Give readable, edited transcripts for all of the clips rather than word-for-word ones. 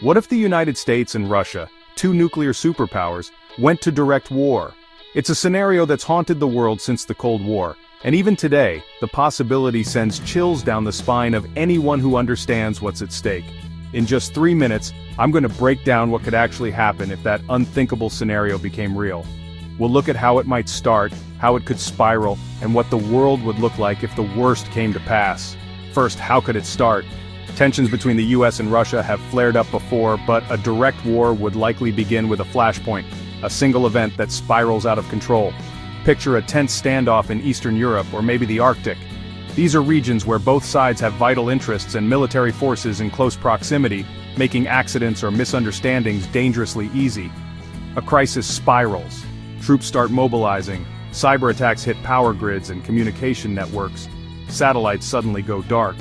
What if the United States and Russia, two nuclear superpowers, went to direct war? It's a scenario that's haunted the world since the Cold War, and even today, the possibility sends chills down the spine of anyone who understands what's at stake. In just 3 minutes, I'm going to break down what could actually happen if that unthinkable scenario became real. We'll look at how it might start, how it could spiral, and what the world would look like if the worst came to pass. First, how could it start? Tensions between the US and Russia have flared up before, but a direct war would likely begin with a flashpoint, a single event that spirals out of control. Picture a tense standoff in Eastern Europe or maybe the Arctic. These are regions where both sides have vital interests and military forces in close proximity, making accidents or misunderstandings dangerously easy. A crisis spirals. Troops start mobilizing, cyber attacks hit power grids and communication networks. Satellites suddenly go dark.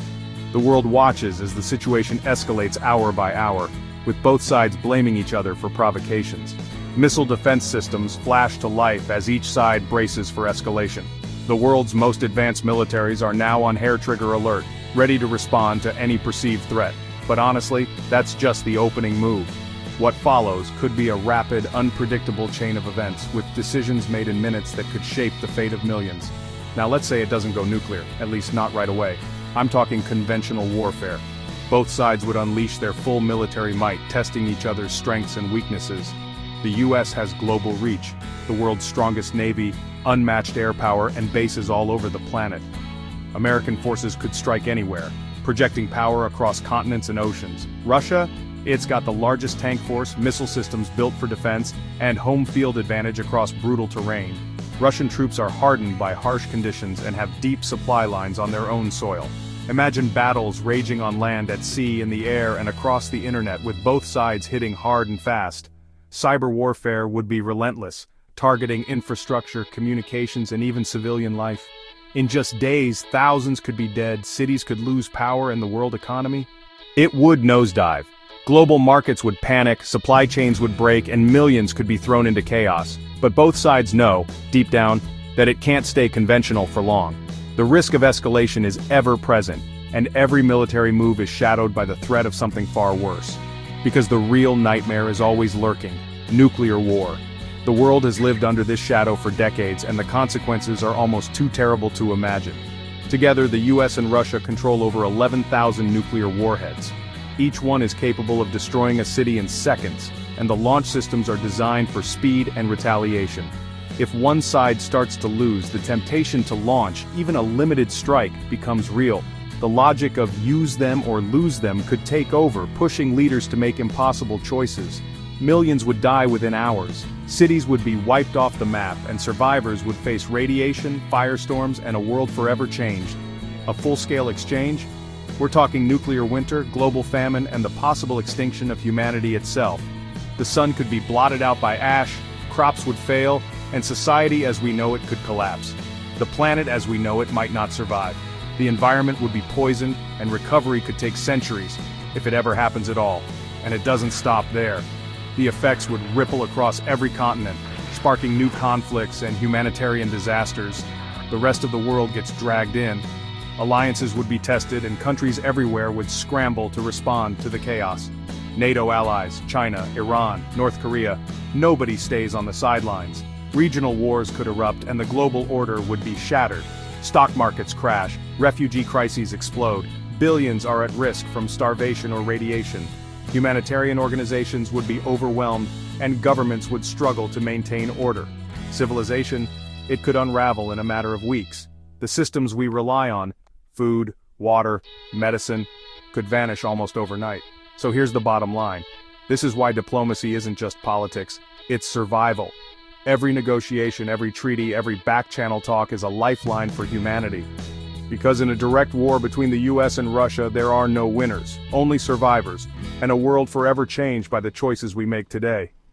The world watches as the situation escalates hour by hour, with both sides blaming each other for provocations. Missile defense systems flash to life as each side braces for escalation. The world's most advanced militaries are now on hair-trigger alert, ready to respond to any perceived threat. But honestly, that's just the opening move. What follows could be a rapid, unpredictable chain of events, with decisions made in minutes that could shape the fate of millions. Now let's say it doesn't go nuclear, at least not right away. I'm talking conventional warfare. Both sides would unleash their full military might, testing each other's strengths and weaknesses. The US has global reach, the world's strongest navy, unmatched air power, and bases all over the planet. American forces could strike anywhere, projecting power across continents and oceans. Russia? It's got the largest tank force, missile systems built for defense, and home field advantage across brutal terrain. Russian troops are hardened by harsh conditions and have deep supply lines on their own soil. Imagine battles raging on land, at sea, in the air, and across the internet, with both sides hitting hard and fast. Cyber warfare would be relentless, targeting infrastructure, communications, and even civilian life. In just days, thousands could be dead, cities could lose power, and the world economy? It would nosedive. Global markets would panic, supply chains would break, and millions could be thrown into chaos. But both sides know, deep down, that it can't stay conventional for long. The risk of escalation is ever present, and every military move is shadowed by the threat of something far worse. Because the real nightmare is always lurking: nuclear war. The world has lived under this shadow for decades, and the consequences are almost too terrible to imagine. Together, the US and Russia control over 11,000 nuclear warheads. Each one is capable of destroying a city in seconds, and the launch systems are designed for speed and retaliation. If one side starts to lose, the temptation to launch, even a limited strike, becomes real. The logic of use them or lose them could take over, pushing leaders to make impossible choices. Millions would die within hours. Cities would be wiped off the map, and survivors would face radiation, firestorms, and a world forever changed. A full-scale exchange? We're talking nuclear winter, global famine, and the possible extinction of humanity itself. The sun could be blotted out by ash, crops would fail, and society as we know it could collapse. The planet as we know it might not survive. The environment would be poisoned, and recovery could take centuries, if it ever happens at all. And it doesn't stop there. The effects would ripple across every continent, sparking new conflicts and humanitarian disasters. The rest of the world gets dragged in. Alliances would be tested, and countries everywhere would scramble to respond to the chaos. NATO allies, China, Iran, North Korea, nobody stays on the sidelines. Regional wars could erupt, and the global order would be shattered. Stock markets crash, refugee crises explode, billions are at risk from starvation or radiation. Humanitarian organizations would be overwhelmed, and governments would struggle to maintain order. Civilization, it could unravel in a matter of weeks. The systems we rely on, food, water, medicine, could vanish almost overnight. So here's the bottom line. This is why diplomacy isn't just politics, it's survival. Every negotiation, every treaty, every back-channel talk is a lifeline for humanity. Because in a direct war between the US and Russia, there are no winners, only survivors, and a world forever changed by the choices we make today.